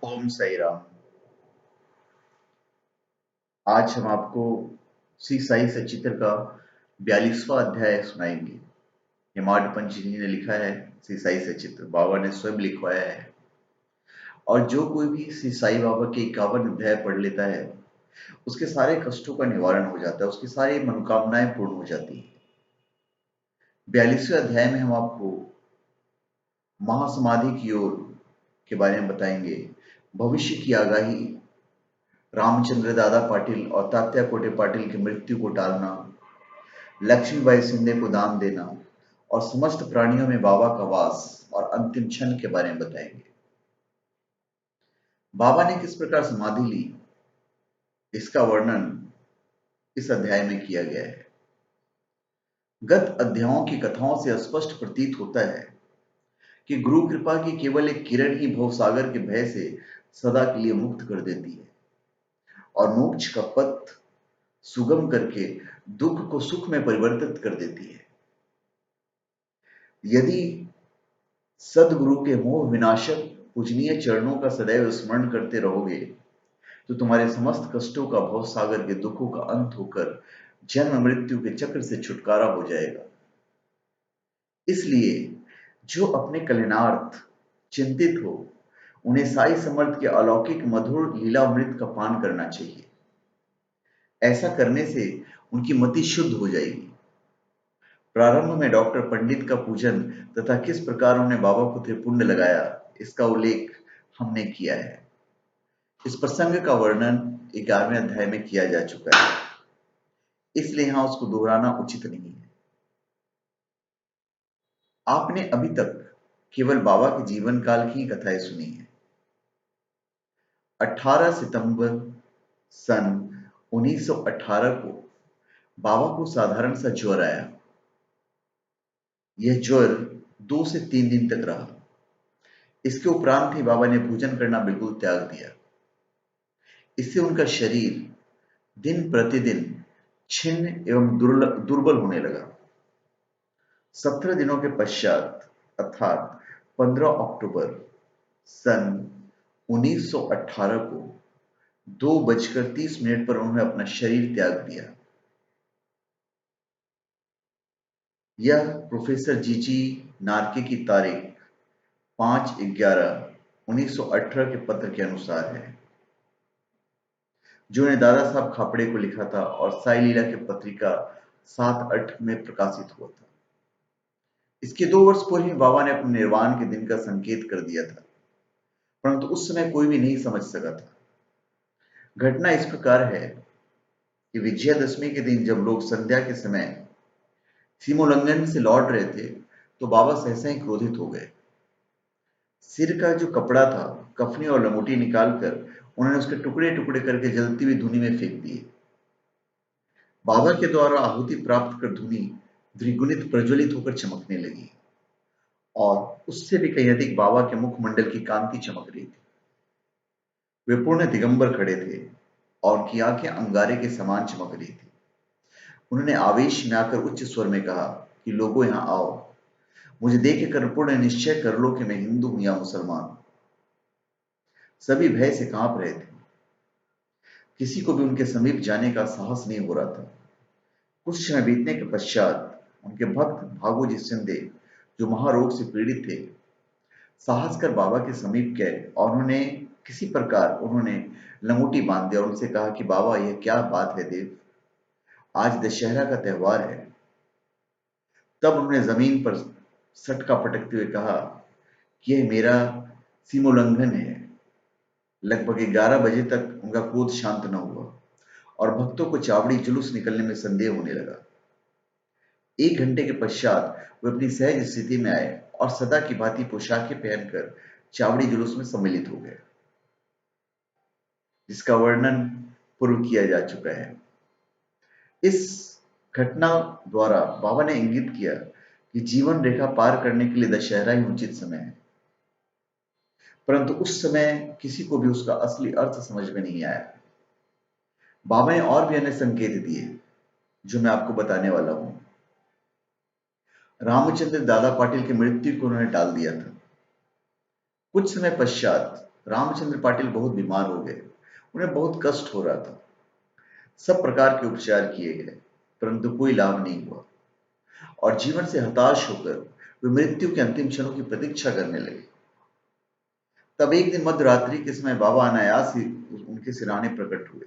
ओम साई राम। आज हम आपको श्री साई सचित्र का 42वां अध्याय सुनाएंगे। हेमाड पंचजी ने लिखा है। श्री साई सचित्र बाबा ने स्वयं लिखवाया है। और जो कोई भी श्री साई बाबा के 51 अध्याय पढ़ लेता है उसके सारे कष्टों का निवारण हो जाता है, उसकी सारी मनोकामनाएं पूर्ण हो जाती है। 42वें अध्याय में हम आपको महासमाधि की ओर के बारे में बताएंगे, भविष्य की आगाही, रामचंद्र दादा पाटिल और तात्या कोटे पाटिल की मृत्यु को टालना, लक्ष्मीबाई शिंदे को दान देना और समस्त प्राणियों में बाबा का वास और अंतिम क्षण के बारे में बताएंगे। बाबा ने किस प्रकार समाधि ली, इसका वर्णन इस अध्याय में किया गया है। गत अध्यायों की कथाओं से स्पष्ट प्रतीत होता है कि गुरु कृपा की केवल एक किरण ही भवसागर के भय से सदा के लिए मुक्त कर देती है और मोक्ष का पथ सुगम करके दुख को सुख में परिवर्तित कर देती है। यदि सदगुरु के मोह विनाशक पूजनीय चरणों का सदैव स्मरण करते रहोगे तो तुम्हारे समस्त कष्टों का, भव सागर के दुखों का अंत होकर जन्म मृत्यु के चक्र से छुटकारा हो जाएगा। इसलिए जो अपने कल्याणार्थ चिंतित हो उन्हें साई समर्थ के अलौकिक मधुर लीलामृत का पान करना चाहिए। ऐसा करने से उनकी मति शुद्ध हो जाएगी। प्रारंभ में डॉक्टर पंडित का पूजन तथा किस प्रकार उन्होंने बाबा को त्रिपुंड लगाया, इसका उल्लेख हमने किया है। इस प्रसंग का वर्णन 11वें अध्याय में किया जा चुका है, इसलिए यहां उसको दोहराना उचित नहीं है। आपने अभी तक केवल बाबा के जीवन काल की कथाएं सुनी है। 18 सितंबर सन 1918 को बाबा को साधारण सा ज्वर आया। यह ज्वर 2 से 3 दिन तक रहा। इसके उपरांत ही बाबा ने भोजन करना बिल्कुल त्याग दिया। इससे उनका शरीर दिन प्रतिदिन छिन्न एवं दुर्बल होने लगा। 17 दिनों के पश्चात अर्थात 15 अक्टूबर सन 1918 को 2:30 पर उन्होंने अपना शरीर त्याग दिया। यह प्रोफेसर जीजी नार्के की तारीख 5/11/1918 के पत्र के अनुसार है, जो ने दादा साहब खापड़े को लिखा था और साई लीला की पत्रिका 7/8 में प्रकाशित हुआ था। इसके 2 वर्ष पूर्व ही बाबा ने अपने निर्वाण के दिन का संकेत कर दिया था, परंतु उस समय कोई भी नहीं समझ सका था। घटना इस प्रकार है कि विजयादशमी के दिन जब लोग संध्या के समय सीमोल्लंघन से लौट रहे थे तो बाबा सहसा ही क्रोधित हो गए। सिर का जो कपड़ा था, कफनी और लंगोटी निकालकर उन्होंने उसके टुकड़े टुकड़े करके जलती हुई धुनी में फेंक दिए। बाबा के द्वारा आहुति प्राप्त कर धुनी द्विगुणित प्रज्वलित होकर चमकने लगी और उससे भी कहीं अधिक बाबा के मुखमंडल की कांति चमक रही थी। वे पूर्ण दिगंबर खड़े थे और उनकी आंखें अंगारे के समान चमक रही थी। उन्होंने आवेश में आकर उच्च स्वर में कहा कि लोगों यहां आओ, मुझे देखकर पूर्ण निश्चय कर लो कि मैं हिंदू हूं या मुसलमान। सभी भय से कांप रहे थे। किसी को भी उनके समीप जाने का साहस नहीं हो रहा था। कुछ समय बीतने के पश्चात उनके भक्त भागोजी शिंदे, जो महारोग से पीड़ित थे, साहस कर बाबा के समीप गए और उन्होंने किसी प्रकार लंगोटी बांध दिया और उनसे कहा कि बाबा, यह क्या बात है देव, आज दशहरा का त्योहार है। तब उन्होंने जमीन पर सटका पटकते हुए कहा कि यह मेरा सीमोल्लंघन है। लगभग 11 बजे तक उनका क्रोध शांत न हुआ और भक्तों को चावड़ी जुलूस निकलने में संदेह होने लगा। 1 घंटे के पश्चात वे अपनी सहज स्थिति में आए और सदा की भांति पोशाकें पहनकर चावड़ी जुलूस में सम्मिलित हो गए, जिसका वर्णन पूर्व किया जा चुका है। इस घटना द्वारा बाबा ने इंगित किया कि जीवन रेखा पार करने के लिए दशहरा ही उचित समय है, परंतु उस समय किसी को भी उसका असली अर्थ समझ में नहीं आया। बाबा ने और भी अन्य संकेत दिए जो मैं आपको बताने वाला हूं। रामचंद्र दादा पाटिल की मृत्यु को उन्होंने टाल दिया था। कुछ समय पश्चात रामचंद्र पाटिल बहुत बीमार हो गए। उन्हें बहुत कष्ट हो रहा था। सब प्रकार के उपचार किए गए, परंतु कोई लाभ नहीं हुआ और जीवन से हताश होकर वे मृत्यु के अंतिम क्षणों की प्रतीक्षा करने लगे। तब एक दिन मध्य रात्रि के समय बाबा अनायास ही उनके सिरहाने प्रकट हुए।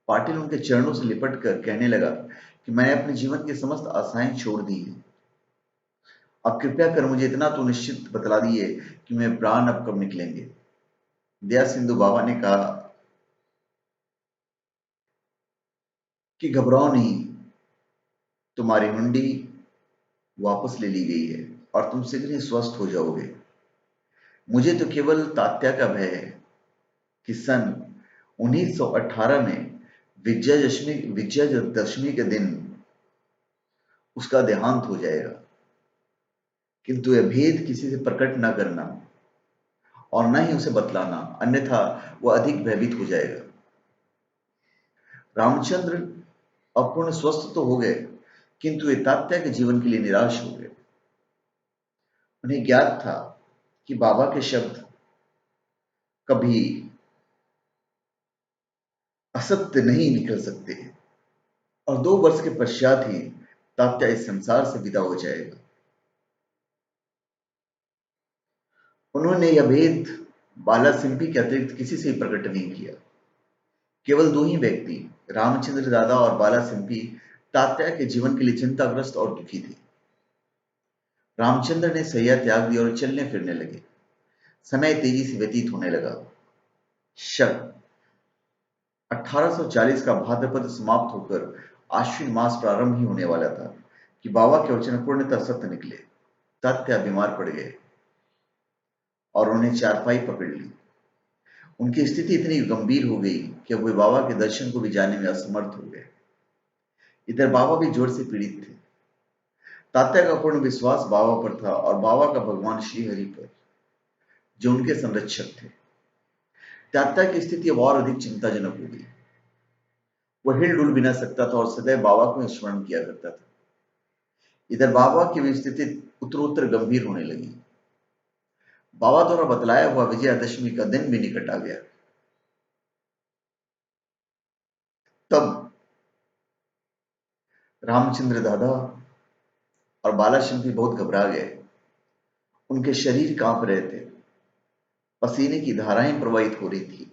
पाटिल उनके चरणों से लिपट कर कहने लगा कि मैंने अपने जीवन की समस्त आशाएं छोड़ दी हैं। अब कृपया कर मुझे इतना तो निश्चित बतला दिए कि मेरे प्राण अब कब निकलेंगे। दया सिंधु बाबा ने कहा कि घबराओ नहीं, तुम्हारी मुंडी वापस ले ली गई है और तुम शीघ्र ही स्वस्थ हो जाओगे। मुझे तो केवल तात्या का भय है कि सन 1918 में विजयादशमी के दिन उसका देहांत हो जाएगा, किंतु यह भेद किसी से प्रकट न करना और न ही उसे बतलाना, अन्यथा वह अधिक भयभीत हो जाएगा। रामचंद्र अपूर्ण स्वस्थ तो हो गए, किंतु वे तात्या के जीवन के लिए निराश हो गए। उन्हें ज्ञात था कि बाबा के शब्द कभी असत्य नहीं निकल सकते और 2 वर्ष के पश्चात ही तात्या इस संसार से विदा हो जाएगा। उन्होंने यह भेद बाला सिंपी के अतिरिक्त किसी से प्रकट नहीं किया। केवल 2 ही व्यक्ति, रामचंद्र दादा और बाला सिंपी, तात्या के जीवन के लिए चिंताग्रस्त और दुखी थे। रामचंद्र ने सैया त्याग दी और चलने फिरने लगे। समय तेजी से व्यतीत होने लगा। शक 1840 का भाद्रपद समाप्त होकर आश्विन मास प्रारंभ ही होने वाला था कि बाबा के वचन पूर्णतः सत्य निकले। तात्या बीमार पड़ गए और उन्हें चारपाई पकड़ ली। उनकी स्थिति इतनी गंभीर हो गई कि अब वे बाबा के दर्शन को भी जाने में असमर्थ हो गए। इधर बाबा भी जोर से पीड़ित थे। तात्या का पूर्ण विश्वास बाबा पर था और बाबा का भगवान श्री हरि पर, जो उनके संरक्षक थे। तात्या की स्थिति अब और अधिक चिंताजनक हो गई। वह हिल-डुल भी न सकता था और सदैव बाबा को ही स्मरण किया करता था। इधर बाबा की भी स्थिति उत्तरोत्तर गंभीर होने लगी। बाबा द्वारा बतलाया हुआ विजयादशमी का दिन भी निकट आ गया। तब रामचंद्र दादा और बाला शंकर बहुत घबरा गए। उनके शरीर कांप रहे थे, पसीने की धाराएं प्रवाहित हो रही थी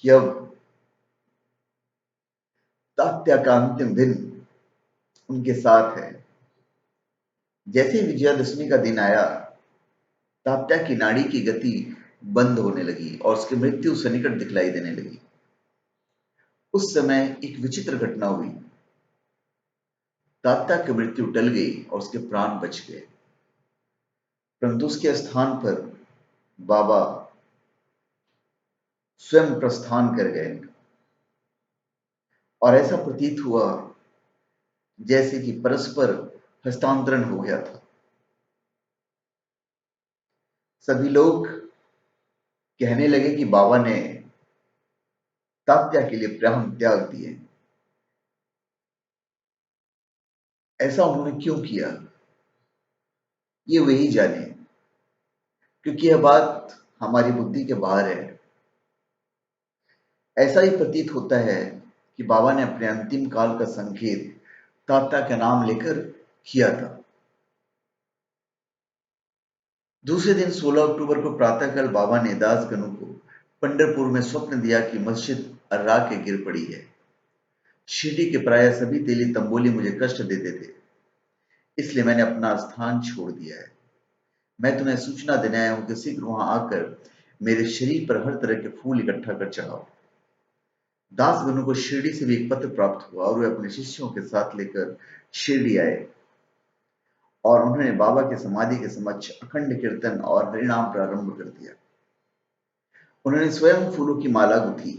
कि अब तात्या का अंतिम दिन उनके साथ है। जैसे विजयादशमी का दिन आया, तात्या की नाड़ी की गति बंद होने लगी और उसकी मृत्यु सन्निकट दिखलाई देने लगी। उस समय एक विचित्र घटना हुई। तात्या की मृत्यु टल गई और उसके प्राण बच गए, परंतु उसके स्थान पर बाबा स्वयं प्रस्थान कर गए और ऐसा प्रतीत हुआ जैसे कि परस्पर हस्तांतरण हो गया था। सभी लोग कहने लगे कि बाबा ने तात्या के लिए प्राण त्याग दिए। ऐसा उन्होंने क्यों किया, ये वही जाने, क्योंकि यह बात हमारी बुद्धि के बाहर है। ऐसा ही प्रतीत होता है कि बाबा ने अपने अंतिम काल का संकेत तात्या का नाम लेकर किया था। दूसरे दिन 16 अक्टूबर को प्रातःकाल बाबा ने दास गनु को पंढरपुर में स्वप्न दिया कि मस्जिद अर्रा के गिर पड़ी है। शिरडी के प्राय सभी तेली तंबोली मुझे कष्ट देते थे, इसलिए मैंने अपना स्थान छोड़ दिया है। मैं तुम्हें सूचना देने आया हूं कि शीघ्र वहां आकर मेरे शरीर पर हर तरह के फूल इकट्ठा कर चढ़ाओ। दास गनु को शिरडी से भी एक पत्र प्राप्त हुआ और वे अपने शिष्यों के साथ लेकर शिरडी आए और उन्होंने बाबा की समाधि के समक्ष अखंड कीर्तन और हरिनाम प्रारंभ कर दिया। उन्होंने स्वयं फूलों की माला गुथी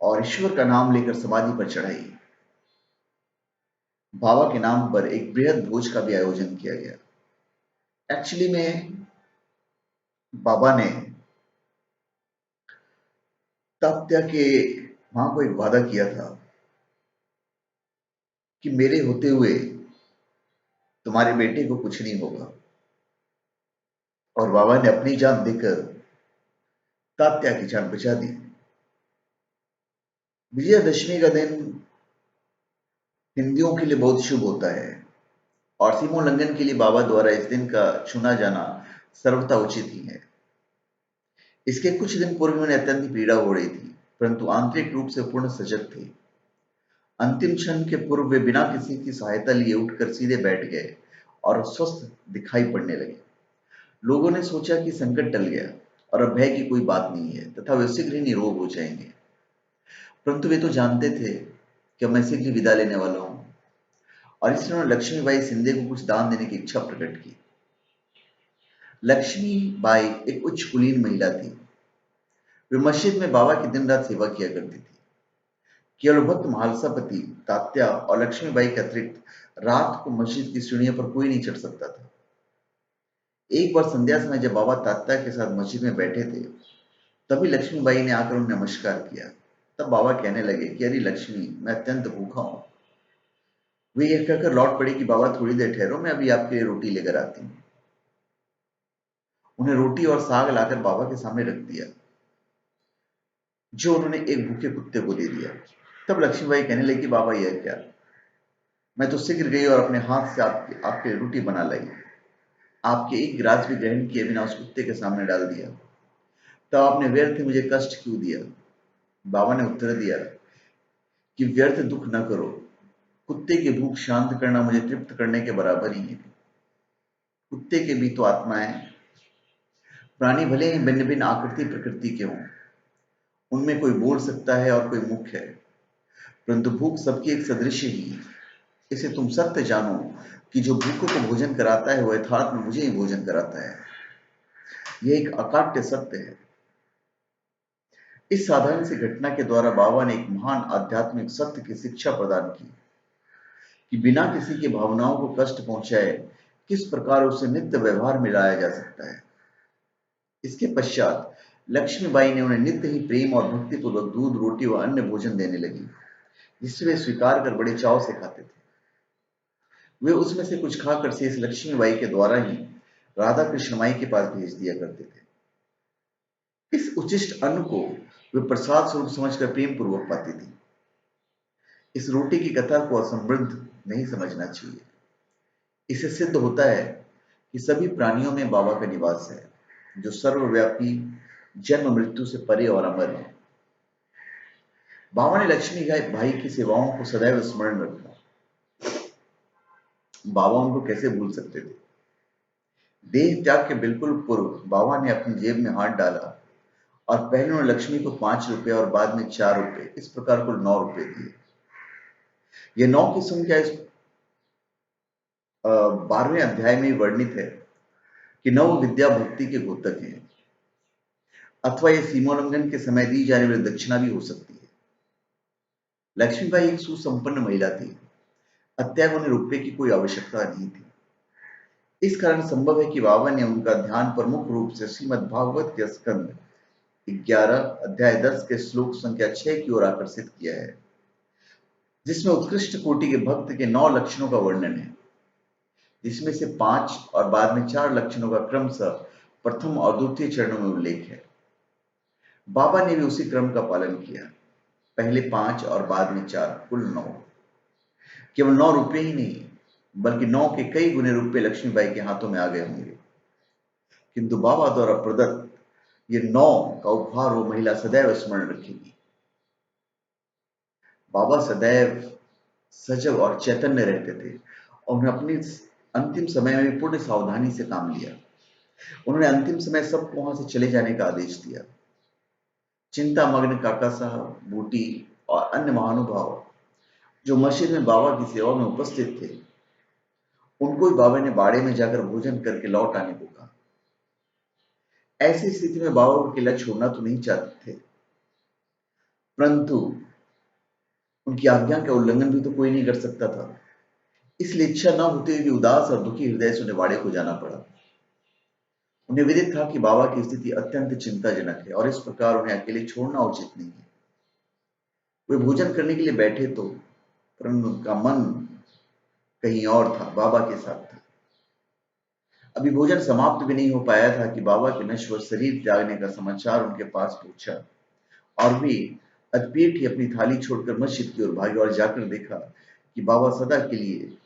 और ईश्वर का नाम लेकर समाधि पर चढ़ाई। बाबा के नाम पर एक बृहद भोज का भी आयोजन किया गया। एक्चुअली में बाबा ने तात्या के मां को एक वादा किया था कि मेरे होते हुए तुम्हारे बेटे को कुछ नहीं होगा। और बाबा ने अपनी जान देकर तात्या की जान बचा दी। विजयादशमी का दिन हिंदुओं के लिए बहुत शुभ होता है और सीमोल्लंघन के लिए बाबा द्वारा इस दिन का चुना जाना सर्वथा उचित ही है। इसके कुछ दिन पूर्व उन्हें अत्यंत पीड़ा हो रही थी, परंतु आंतरिक रूप से पूर्ण सजग थे। अंतिम क्षण के पूर्व वे बिना किसी की सहायता लिए उठकर सीधे बैठ गए और स्वस्थ दिखाई पड़ने लगे। लोगों ने सोचा कि संकट टल गया और अब भय की कोई बात नहीं है तथा वे शीघ्र ही निरोग हो जाएंगे, परंतु वे तो जानते थे कि मैं शीघ्र विदा लेने वाला हूं और इसलिए उन्होंने लक्ष्मीबाई शिंदे को कुछ दान देने की इच्छा प्रकट की। लक्ष्मीबाई एक उच्च कुलीन महिला थी। वे मस्जिद में बाबा की दिन रात सेवा किया करती थी। केवल भक्त महालसापति तात्या और लक्ष्मीबाई के अतिरिक्त रात को मस्जिद की सीढ़ियों पर कोई नहीं चढ़ सकता था। एक बार संध्या समय जब बाबा तात्या के साथ मस्जिद में बैठे थे, तभी लक्ष्मीबाई ने आकर उन्हें नमस्कार किया। तब बाबा कहने लगे कि अरे लक्ष्मी, मैं अत्यंत भूखा हूं। वे यह कहकर लौट पड़ी कि बाबा थोड़ी देर ठहरो, मैं अभी आपके लिए रोटी लेकर आती हूँ। उन्हें रोटी और साग लाकर बाबा के सामने रख दिया, जो उन्होंने एक भूखे कुत्ते को दे दिया। तब लक्ष्मीबाई कहने लगी, बाबा यह क्या, मैं तो शीघ्र गई और अपने हाथ से आपके लिए रोटी बना लाई, आपके एक गिलास भी ग्रहण किए बिना उस कुत्ते के सामने डाल दिया। तब आपने व्यर्थ मुझे कष्ट क्यों दिया? बाबा ने उत्तर दिया कि व्यर्थ दुख न करो, कुत्ते की भूख शांत करना मुझे तृप्त करने के बराबर ही है। कुत्ते के भी तो आत्माएं, प्राणी भले ही भिन्न भिन्न आकृति प्रकृति के हों, उनमें कोई बोल सकता है और कोई मुख है, परंतु भूख सबकी एक सदृश ही है। इसे तुम सत्य जानो कि जो भूखों को भोजन कराता है वह यथार्थ में मुझे ही भोजन कराता है। यह एक अकाट्य सत्य है। इस साधारण सी घटना के द्वारा बाबा ने एक महान आध्यात्मिक सत्य की शिक्षा प्रदान की कि बिना किसी की भावनाओं को कष्ट पहुंचाए किस प्रकार उसे नित्य व्यवहार में लाया जा सकता है। इसके पश्चात लक्ष्मीबाई ने उन्हें नित्य ही प्रेम और भक्ति पूर्वक दूध, रोटी व अन्य भोजन देने लगी, जिसे वे स्वीकार कर बड़े चाव से खाते थे। वे उसमें से कुछ खाकर शेष लक्ष्मीबाई के द्वारा ही राधा कृष्ण माई के पास भेज दिया करते थे। इस उचिष्ट अन्न को वे प्रसाद स्वरूप समझकर प्रेम पूर्वक पाती थी। इस रोटी की कथा को असंबद्ध नहीं समझना चाहिए। इससे सिद्ध होता है कि सभी प्राणियों में बाबा का निवास है, जो सर्वव्यापी, जन्म मृत्यु से परे और अमर है। बाबा ने लक्ष्मी भाई की सेवाओं को सदैव स्मरण रखा। बाबा उनको कैसे भूल सकते थे? देह त्याग के बिल्कुल पूर्व बाबा ने अपनी जेब में हाथ डाला और पहले उन्होंने लक्ष्मी को 5 रुपए और बाद में 4 रुपए, इस प्रकार कुल 9 रुपए दिए। यह 9 की संख्या इस 12वें अध्याय में वर्णित है कि नव विद्या भक्ति के घोतक हैं, अथवा यह सीमोल्लंघन के समय दी जाने वाली दक्षिणा भी हो सकती है। लक्ष्मीबाई एक सुसंपन्न महिला थी, अतएव उन्हें रुपये की कोई आवश्यकता नहीं थी। इस कारण संभव है कि बाबा ने उनका ध्यान प्रमुख रूप से श्रीमद् भागवत के स्कंद 11 अध्याय 10 के श्लोक संख्या 6 की ओर आकर्षित किया है, जिसमें उत्कृष्ट कोटि के भक्त के 9 लक्षणों का वर्णन है, जिसमें से 5 और बाद में 4 लक्षणों का क्रमशः प्रथम और द्वितीय चरणों में उल्लेख है। बाबा ने भी उसी क्रम का पालन किया, पहले 5 और बाद में 4, कुल 9। केवल 9 रुपये ही नहीं, बल्कि 9 के कई गुने रुपये लक्ष्मीबाई के हाथों में आ गए होंगे, किंतु बाबा द्वारा प्रदत्त ये 9 का उपहार वो महिला सदैव स्मरण रखेगी। बाबा सदैव सजग और चैतन्य रहते थे और उन्हें अपनी अंतिम समय में पूर्ण सावधानी से काम लिया। उन्होंने अंतिम समय सबको वहां से चले जाने का आदेश दिया। चिंता मग्न काका साहब, बूटी और अन्य महानुभाव जो मस्जिद में बाबा की सेवा में उपस्थित थे, उनको ही बाबा ने बाड़े में जाकर भोजन करके लौट आने को कहा। ऐसी स्थिति में बाबा को किला छोड़ना तो नहीं चाहते थे, परंतु उनकी आज्ञा का उल्लंघन भी तो कोई नहीं कर सकता था। इसलिए इच्छा न होते हुए भी उदास और दुखी हृदय से उन्हें बाड़े को जाना पड़ा। उन्हें विदित था कि बाबा की स्थिति अत्यंत चिंताजनक है और इस प्रकार उन्हें अकेले छोड़ना उचित नहीं है। वे भोजन करने के लिए बैठे तो, परंतु उनका मन कहीं और था, बाबा के साथ था। अभी भोजन समाप्त भी नहीं हो पाया था कि बाबा के नश्वर शरीर त्यागने का समाचार उनके पास पहुंचा और वे अदपेट ही अपनी थाली छोड़कर मस्जिद की ओर भागे और जाकर देखा कि बाबा सदा के लिए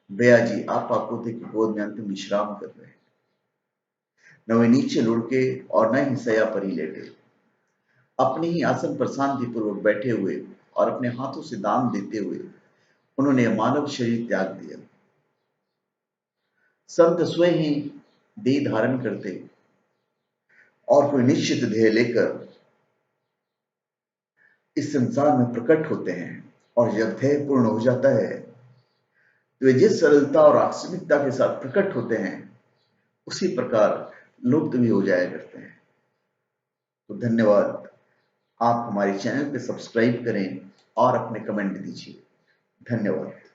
बयाजी आपा पोते की गोद में अंतिम विश्राम कर रहे हैं। न वे नीचे लुढ़के और न ही सया पर ही लेटे, अपने ही आसन पर शांतिपूर्वक बैठे हुए और अपने हाथों से दान देते हुए उन्होंने मानव शरीर त्याग दिया। संत स्वयं ही देह धारण करते और कोई निश्चित ध्येय लेकर इस संसार में प्रकट होते हैं और जब ध्येय पूर्ण हो जाता है तो वे जिस सरलता और आकस्मिकता के साथ प्रकट होते हैं उसी प्रकार लुप्त भी हो जाया करते हैं। तो धन्यवाद। आप हमारे चैनल पे सब्सक्राइब करें और अपने कमेंट दीजिए। धन्यवाद।